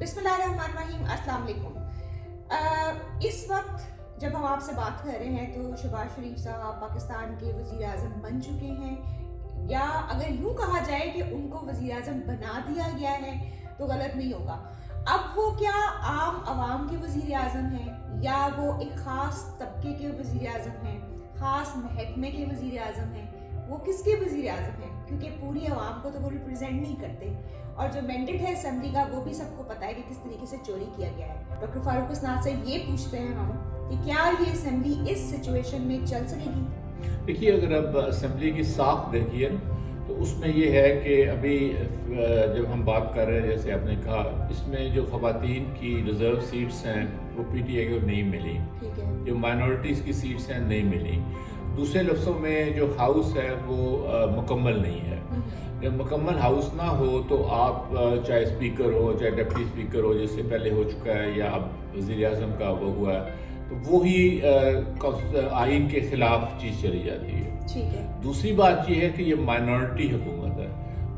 بسم اللہ الرحمن الرحیم. السلام علیکم. اس وقت جب ہم آپ سے بات کر رہے ہیں تو شہباز شریف صاحب پاکستان کے وزیر اعظم بن چکے ہیں, یا اگر یوں کہا جائے کہ ان کو وزیر اعظم بنا دیا گیا ہے تو غلط نہیں ہوگا. اب وہ کیا عام عوام کے وزیر اعظم ہیں, یا وہ ایک خاص طبقے کے وزیر اعظم ہیں, خاص محکمے کے وزیر اعظم ہیں, وہ کس کے وزیر اعظم ہیں؟ کیونکہ پوری عوام کو تو وہ ریپرزینٹ نہیں کرتے, اور جو مینڈیٹ ہے اسمبلی کا وہ بھی سب کو پتہ ہے کہ کس طریقے سے چوری کیا گیا ہے. ڈاکٹر فاروق اسناد سے یہ پوچھتے ہیں ہم کہ کیا یہ اسمبلی اس سچویشن میں چل سکے گی؟ دیکھیے, اگر اب اسمبلی کی ساخت دیکھیے نا تو اس میں یہ ہے کہ ابھی جب ہم بات کر رہے ہیں, جیسے آپ نے کہا, اس میں جو خواتین کی ریزرو سیٹس ہیں وہ پی ٹی آئی کو نہیں ملی, جو مائنورٹیز کی سیٹس ہیں نہیں ملی. دوسرے لفظوں میں جو ہاؤس ہے وہ مکمل نہیں ہے. جب مکمل ہاؤس نہ ہو تو آپ چاہے اسپیکر ہو, چاہے ڈپٹی اسپیکر ہو, جس سے پہلے ہو چکا ہے, یا اب وزیر اعظم کا وہ ہوا ہے, تو وہی آئین کے خلاف چیز چلی جاتی ہے. ٹھیک ہے. دوسری بات یہ ہے کہ یہ مائنورٹی حکومت ہے.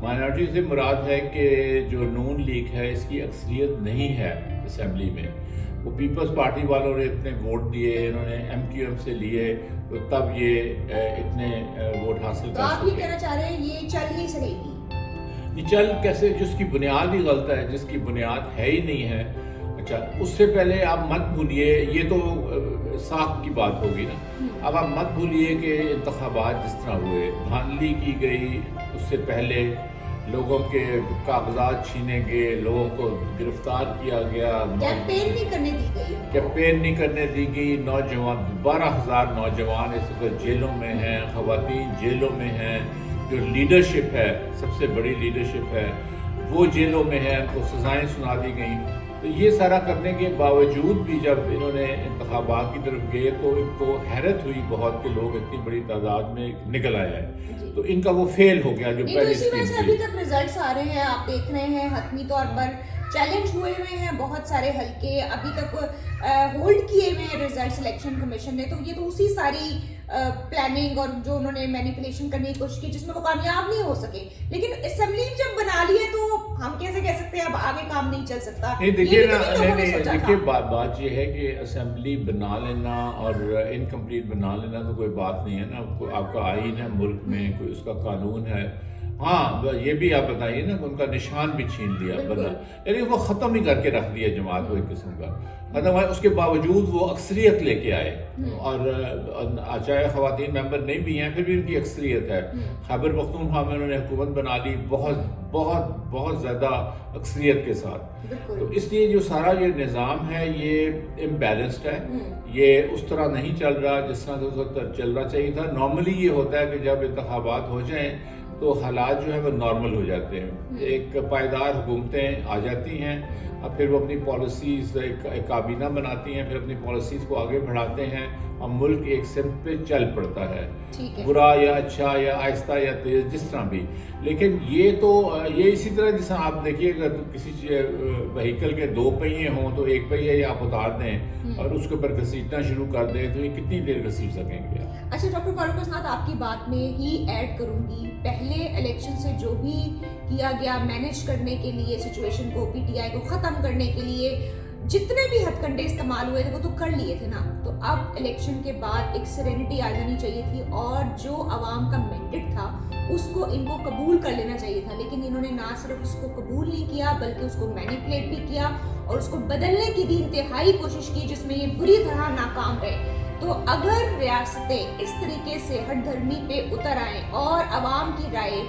مائنورٹی سے مراد ہے کہ جو نون لیگ ہے اس کی اکثریت نہیں ہے اسمبلی میں. وہ پیپلز پارٹی والوں نے اتنے ووٹ دیے, انہوں نے ایم کیو ایم سے لیے, تو تب یہ اتنے ووٹ حاصل کر سکے. تو آپ یہ کہنا چاہ رہے ہیں یہ چل نہیں سکے گی؟ یہ چل کیسے, جس کی بنیاد ہی غلط ہے, جس کی بنیاد ہے ہی نہیں ہے. اچھا, اس سے پہلے آپ مت بھولیے, یہ تو ساخت کی بات ہوگی نا. اب آپ مت بھولیے کہ انتخابات جس طرح ہوئے, دھاندلی کی گئی, اس سے پہلے لوگوں کے کاغذات چھینے گئے, لوگوں کو گرفتار کیا گیا, کیمپین نہیں کرنے دی گئی, کیمپین نہیں کرنے دی گئی. نوجوان 12,000 نوجوان اس وقت جیلوں میں ہیں, خواتین جیلوں میں ہیں, جو لیڈرشپ ہے, سب سے بڑی لیڈرشپ ہے, وہ جیلوں میں ہے, ان کو سزائیں سنا دی گئیں. تو یہ سارا کرنے کے باوجود بھی جب انہوں نے انتخابات کی طرف گئے تو ان کو حیرت ہوئی بہت کہ لوگ اتنی بڑی تعداد میں نکل آیا ہے. تو ان کا وہ فیل ہو گیا جو پہلے اسکیم تھی. ابھی تک ریزلٹس آ رہے ہیں, آپ دیکھ رہے ہیں, حتمی طور پر چیلنج ہوئے ہیں بہت سارے حلقے, ابھی تک ہولڈ کیے ہوئے ہیں ریزلٹس الیکشن کمیشن نے. تو یہ تو اسی ساری پلاننگ اور جو انہوں نے مینیپولیشن کرنے کی کوشش کی جس میں وہ کامیاب نہیں ہو سکے. لیکن اسمبلی جب بنا لی ہے تو ہم کیسے کہہ سکتے ہیں اب آگے کام نہیں چل سکتا؟ دیکھیے بات یہ ہے کہ اسمبلی بنا لینا اور انکمپلیٹ بنا لینا تو کوئی بات نہیں ہے نا. آپ کا آئین ہے ملک میں, کوئی اس کا قانون ہے. ہاں, یہ بھی آپ بتائیے نا کہ ان کا نشان بھی چھین لیا بندہ, یعنی وہ ختم ہی کر کے رکھ دیا جماعت کو, ایک قسم کا ختم ہے. اس کے باوجود وہ اکثریت لے کے آئے, اور چاہے خواتین ممبر نہیں بھی ہیں پھر بھی ان کی اکثریت ہے. خیبر پختونخوا میں انہوں نے حکومت بنا لی بہت بہت بہت زیادہ اکثریت کے ساتھ. تو اس لیے جو سارا یہ نظام ہے یہ امبیلنسڈ ہے, یہ اس طرح نہیں چل رہا جس طرح اس وقت چلنا چاہیے تھا. نارملی یہ ہوتا ہے کہ جب انتخابات ہو جائیں تو حالات جو ہے وہ نارمل ہو جاتے ہیں, ایک پائیدار حکومتیں آ جاتی ہیں, اور پھر وہ اپنی پالیسیز ایک کابینہ بناتی ہیں, پھر اپنی پالیسیز کو آگے بڑھاتے ہیں, اور ملک ایک سمت پہ چل پڑتا ہے, برا یا اچھا یا آہستہ یا تیز جس طرح بھی. لیکن یہ اسی طرح جس طرح آپ دیکھیے اگر کسی وہیکل کے 2 پہیے ہوں تو ایک پہیہ آپ اتار دیں اور اس کے اوپر گھسیٹنا شروع کر دیں تو یہ کتنی دیر گھسیٹ سکیں گے. اچھا ڈاکٹر فاروق اسناد, آپ کی بات میں ہی ایڈ کروں گی, پہلے الیکشن سے جو بھی کیا گیا مینیج کرنے کے لیے سچویشن کو, پی ٹی آئی کو ختم کرنے کے لیے جتنے بھی ہتھ کنڈے استعمال ہوئے تھے وہ تو کر لیے تھے نا. تو اب الیکشن کے بعد ایک سیرینٹی آ جانی چاہیے تھی, اور جو عوام کا مینڈیٹ تھا اس کو ان کو قبول کر لینا چاہیے تھا. لیکن انہوں نے نہ صرف اس کو قبول نہیں کیا بلکہ اس کو مینیپولیٹ بھی کیا, اور اس کو بدلنے کی بھی انتہائی کوشش کی جس میں یہ بری طرح ناکام رہے. تو اگر ریاستیں اس طریقے سے ہٹ دھرمی پہ اتر آئیں اور عوام کی رائے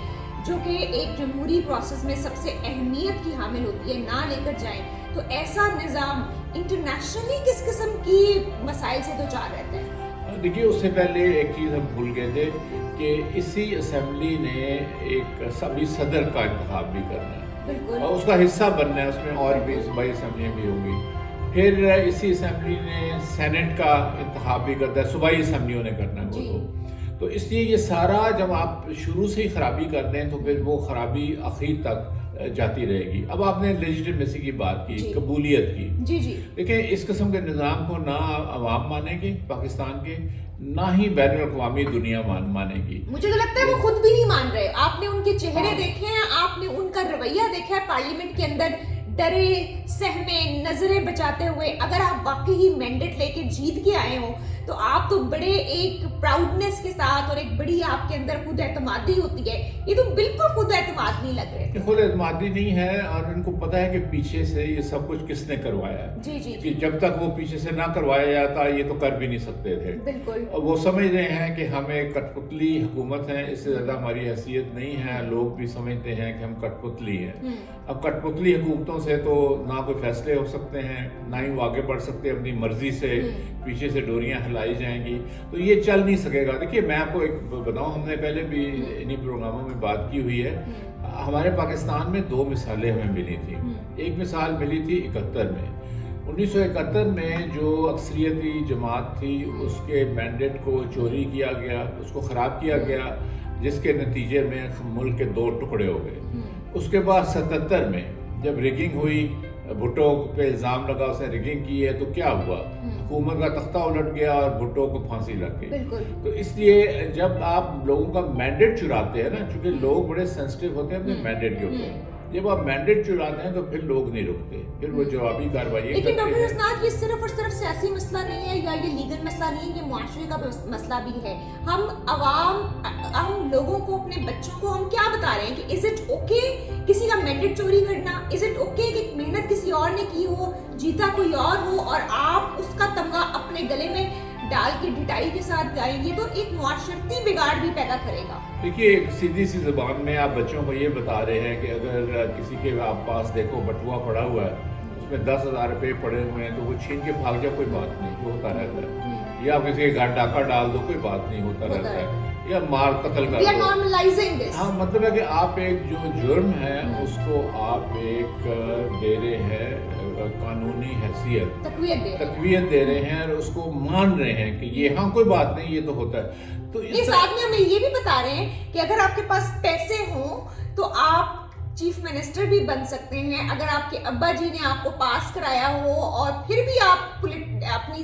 جو کہ ایک جمہوری پروسیس میں سب سے اہمیت کی حامل ہوتی ہے نہ لے کر جائیں, تو ایسا نظام انٹرنیشنلی کس قسم کی مسائل سے دوچار رہتا ہے؟ دیکھیے, اس سے پہلے ایک چیز ہم بھول گئے تھے کہ اسی اسمبلی نے ایک سبھی صدر کا انتخاب بھی کرنا ہے, اور اس کا حصہ بننا ہے, اس میں اور بھی صوبائی اسمبلیاں بھی ہوں گی. پھر اسی اسمبلی نے سینٹ کا انتخاب بھی کرتا ہے, صوبائی اسمبلیوں نے کرنا ہے وہ. تو اس لیے یہ سارا جب آپ شروع سے ہی خرابی کر دیں تو پھر وہ خرابی آخر تک جاتی رہے گی. اب آپ نے لیجیٹمیسی کی بات کی, قبولیت کی. دیکھیں, اس قسم کے نظام کو نہ عوام مانیں گے پاکستان کے, نہ ہی بین الاقوامی دنیا مانے گی. مجھے تو لگتا ہے وہ خود بھی نہیں مان رہے. آپ نے ان کے چہرے دیکھے ہیں, آپ نے ان کا رویہ دیکھا ہے پارلیمنٹ کے اندر ڈرے سہمے نظریں بچاتے ہوئے اگر آپ واقعی مینڈیٹ لے کے جیت کے آئے ہوں تو آپ تو بڑے ایک پراؤڈنس کے ساتھ اور ایک بڑی آپ کے اندر خود اعتمادی ہوتی ہے. یہ تو بالکل خود اعتماد نہیں لگ رہے. خود اعتمادی نہیں ہے اور ان کو پتا ہے کہ پیچھے سے یہ سب کچھ کس نے کروایا ہے. جی جی کہ جب تک وہ پیچھے سے نہ کروایا جاتا یہ تو کر بھی نہیں سکتے تھے. بالکل. وہ سمجھ رہے ہیں کہ ہم ایک کٹ پتلی حکومت ہیں, اس سے زیادہ ہماری حیثیت نہیں ہے. لوگ بھی سمجھتے ہیں کہ ہم کٹ پتلی ہیں. اب کٹ پتلی حکومتوں سے تو نہ کوئی فیصلے ہو سکتے ہیں, نہ ہی وہ آگے بڑھ سکتے اپنی مرضی سے. پیچھے سے ڈوریاں ہلائی جائیں گی تو یہ چل نہیں سکے گا. دیکھیے میں آپ کو ایک بتاؤں, ہم نے پہلے بھی انہی پروگراموں میں بات کی ہوئی ہے. ہمارے پاکستان میں 2 مثالیں ہمیں ملی تھی. ایک مثال ملی تھی 71 میں. 1971 میں جو اکثریتی جماعت تھی اس کے مینڈیٹ کو چوری کیا گیا, اس کو خراب کیا گیا, جس کے نتیجے میں ملک کے 2 ٹکڑے ہو گئے. اس کے بعد 77 میں جب ریگنگ ہوئی, بھٹو پہ الزام لگا اس نے ریگنگ کی ہے, تو کیا ہوا؟ حکومت کا تختہ الٹ گیا اور بھٹو کو پھانسی لگ گئی. تو اس لیے جب آپ لوگوں کا مینڈیٹ چراتے ہیں نا, چونکہ لوگ بڑے سینسٹیو ہوتے ہیں اپنے مینڈیٹ کے اوپر, جب آپ مینڈیٹ چراتے ہیں تو پھر لوگ نہیں رکتے, پھر وہ جوابی کارروائی. لیکن ڈاکٹر اسناد یہ صرف اور صرف سیاسی مسئلہ نہیں ہے یا یہ لیگل مسئلہ نہیں ہے, یہ معاشرے کا مسئلہ بھی ہے. ہم عوام, ہم لوگوں کو, اپنے بچوں کو ہم کیا بتا رہے ہیں کہ از اٹ اوکے کسی کا مینڈیٹ چوری کرنا؟ از اٹ اوکے کہ محنت کسی اور نے کی ہو, جیتا کوئی اور ہو, اور آپ اس کا تمغہ اپنے گلے میں ڈال کے ڈٹائی کے ساتھ جائیں گے تو ایک معاشرتی بگاڑ بھی پیدا کرے گا. دیکھیے ایک سیدھی سی زبان میں آپ بچوں کو یہ بتا رہے ہیں کہ اگر کسی کے آپ پاس دیکھو بٹوا پڑا ہوا ہے, اس میں 10,000 روپے پڑے ہوئے ہیں, تو وہ چھین کے بھاگ جائے, کوئی بات نہیں, وہ ہوتا رہتا ہے. یا آپ کسی کے گھر ڈاکہ ڈال دو, کوئی بات نہیں, ہوتا رہتا ہے. یا مار قتل کر دو. ہاں مطلب ہے کہ آپ ایک جو جرم ہے اس کو آپ ایک دے رہے ہیں قانونی حیثیت, تقویت دے رہے ہیں, اور اس کو مان رہے ہیں کہ یہ ہاں کوئی بات نہیں, یہ تو ہوتا ہے. تو اس ساتھ میں ہمیں یہ بھی بتا رہے ہیں کہ اگر آپ کے پاس پیسے ہوں تو آپ چیف منسٹر بھی بن سکتے ہیں. اگر آپ کے ابا جی نے آپ کو پاس کرایا ہو اور پھر بھی آپ اپنی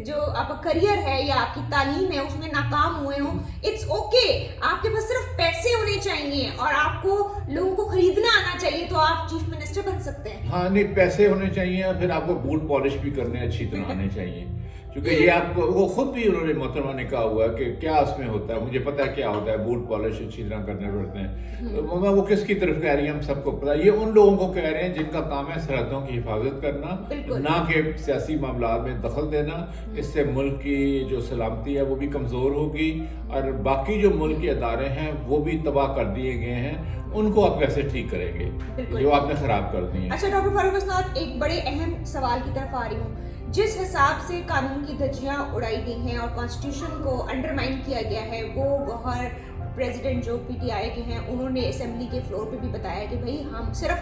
جو آپ کا کریئر ہے یا آپ کی تعلیم ہے اس میں ناکام ہوئے ہوں, اٹس اوکے. آپ کے پاس صرف پیسے ہونے چاہیے اور آپ کو لوگوں کو خریدنا آنا چاہیے تو آپ چیف منسٹر بن سکتے ہیں. ہاں نہیں, پیسے ہونے چاہیے, اور پھر آپ کو بوٹ پالش بھی کرنے اچھی طرح آنے چاہیے. کیونکہ یہ آپ کو, وہ خود بھی انہوں نے محترمہ نے کہا ہوا ہے کہ کیا اس میں ہوتا ہے, مجھے پتا ہے کیا ہوتا ہے, بوٹ پالش اچھی طرح کرنے پڑتے ہیں. وہ کس کی طرف کہہ رہی ہیں, ہم سب کو پتا. یہ ان لوگوں کو کہہ رہے ہیں جن کا کام ہے سرحدوں کی حفاظت کرنا, نہ کہ سیاسی معاملات میں دخل دینا. اس سے ملک کی جو سلامتی ہے وہ بھی کمزور ہوگی, اور باقی جو ملک کے ادارے ہیں وہ بھی تباہ کر دیے گئے ہیں. ان کو آپ کیسے ٹھیک کریں گے جو آپ نے خراب کر دی ہیں؟ اچھا ڈاکٹر فاروق اسناد, ایک بڑے اہم سوال کی طرف آ رہی ہوں. جس حساب سے قانون کی دھجیاں اڑائی گئی ہیں اور کانسٹیٹیوشن کو انڈرمائن کیا گیا ہے, وہ گوہر پریزیڈنٹ جو پی ٹی آئی کے ہیں انہوں نے اسمبلی کے فلور پہ بھی بتایا کہ بھائی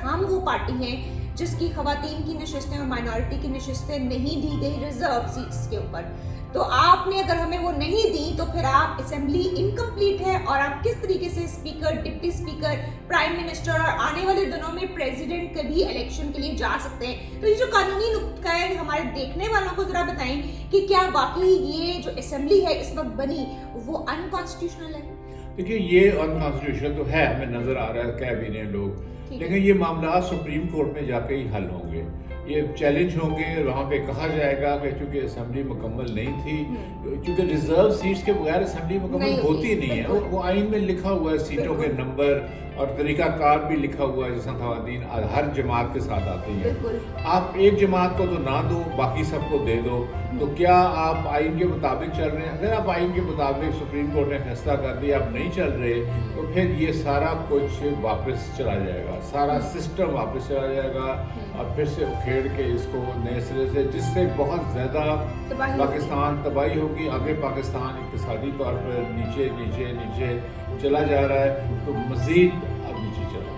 ہم وہ پارٹی ہیں جس کی خواتین کی نشستیں اور مائنورٹی کی نشستیں نہیں دی گئی ریزرو سیٹس کے اوپر. تو آپ نے اگر ہمیں وہ نہیں دی تو پھر آپ اسمبلی انکمپلیٹ ہے, اور آپ کس طریقے سے speaker, deputy speaker, prime minister اور آنے والے دنوں میں پریزیڈنٹ کبھی الیکشن کے لیے جا سکتے ہیں. تو یہ جو قانونی نقطہ ہے ہمارے دیکھنے والوں کو ذرا بتائیں کہ کیا واقعی یہ جو اسمبلی ہے اس وقت بنی وہ انکانسٹیٹیوشنل ہے؟ دیکھیے یہ انکانسٹیٹیوشنل تو ہے, ہمیں نظر آ رہا ہے, کہہ بھی رہے ہیں لوگ, لیکن یہ معاملات سپریم کورٹ میں جا کے ہی حل ہوں گے. یہ چیلنج ہوں گے, وہاں پہ کہا جائے گا کہ چونکہ اسمبلی مکمل نہیں تھی, چونکہ ریزرو سیٹس کے بغیر اسمبلی مکمل ہوتی نہیں ہے. وہ آئین میں لکھا ہوا ہے, سیٹوں کے نمبر اور طریقہ کار بھی لکھا ہوا ہے, جس میں خواتین ہر جماعت کے ساتھ آتی ہیں. آپ ایک جماعت کو تو نہ دو, باقی سب کو دے دو. تو کیا آپ آئین کے مطابق چل رہے ہیں؟ اگر آپ آئین کے مطابق سپریم کورٹ نے فیصلہ کر دیا آپ نہیں چل رہے, تو پھر یہ سارا کچھ واپس چلا جائے گا, سارا سسٹم واپس چلا جائے گا, اور پھر سے اکھیڑ کے اس کو نئے سرے سے, جس سے بہت زیادہ پاکستان تباہی ہوگی. آگے پاکستان اقتصادی طور پر نیچے نیچے نیچے چلا جا رہا ہے, تو مزید اب نیچے چلا.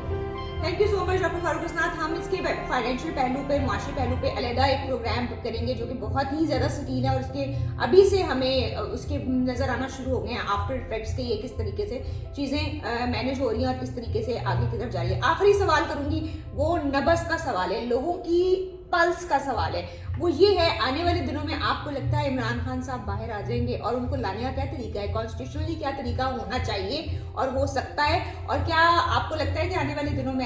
Thank you so much doctor Farooq Asnad. ہم اس کے فائنینشیل پہلو پہ, معاشی پہلو پہ علیحدہ ایک پروگرام کریں گے جو کہ بہت ہی زیادہ سنگین ہے, اور اس کے ابھی سے ہمیں اس کے نظر آنا شروع ہو گئے ہیں آفٹر افیکٹس کے, یہ کس طریقے سے چیزیں مینیج ہو رہی ہیں اور کس طریقے سے آگے کی طرف جا رہی ہے. آخری سوال کروں گی, وہ نبض کا سوال ہے, لوگوں کی پلس کا سوال ہے. وہ یہ ہے, آنے والے دنوں میں آپ کو لگتا ہے عمران خان صاحب باہر آ جائیں گے, اور ان کو لانے کا کیا طریقہ ہے, کانسٹیٹیوشنلی کیا طریقہ ہونا چاہیے اور ہو سکتا ہے, اور کیا آپ کو لگتا ہے کہ آنے والے دنوں میں